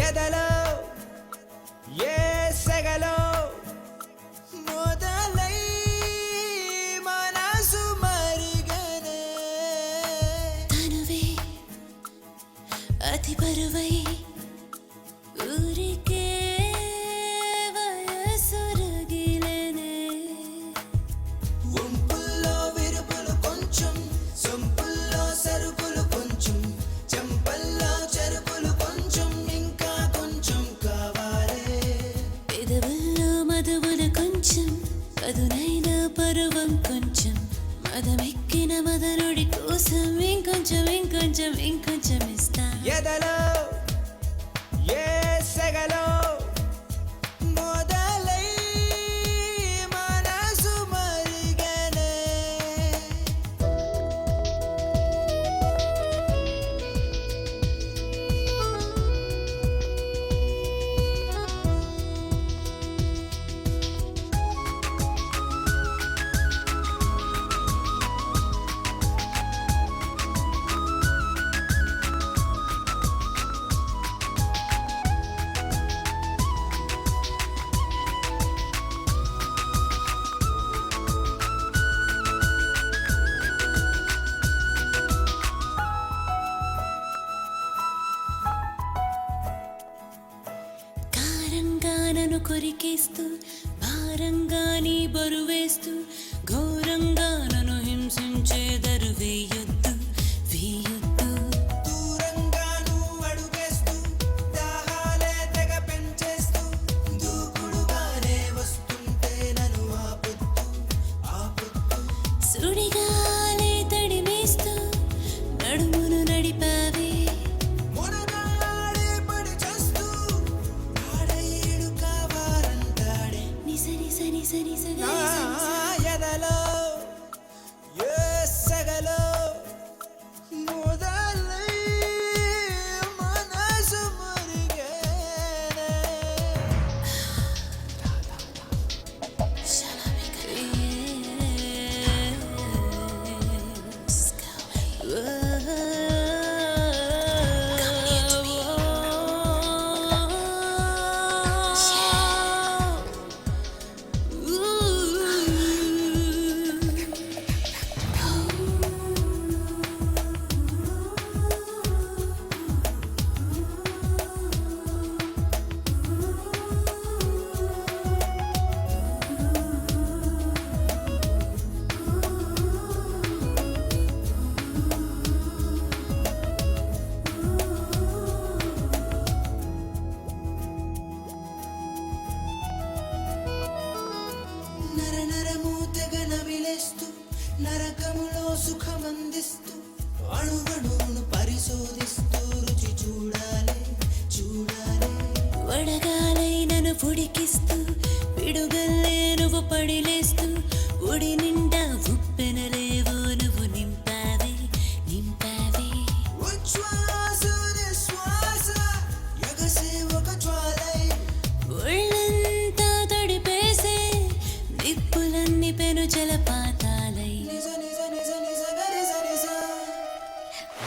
ఎదలో ఏ సెగలో మొదలై మనసు మరిగనే తనువే అతి బరువై ఊరికే వయసు రగిలనే వంపుల్లో విరుపులు కొంచెం సొంపుల్లో సరుకులు కొంచెం చెంపల్లో చెరుకులు కొంచెం ఇంకా కొంచెం కావాలే పెదవుల్లో మధువులు కొంచెం పదునైన పరువం కొంచెం మదమెక్కిన మదనుడి కోసం ఇంకొంచెం ఇంకొంచెం ఇంకొంచెం ఇస్తా ఎదలో ఏ సెగలో మొదలై మనసు మరిగనే కారంగా నన్ను కొరికేస్తూ భారంగా నీ బరువేస్తూ ఘోరంగా నన్ను హింసించే దరువేయ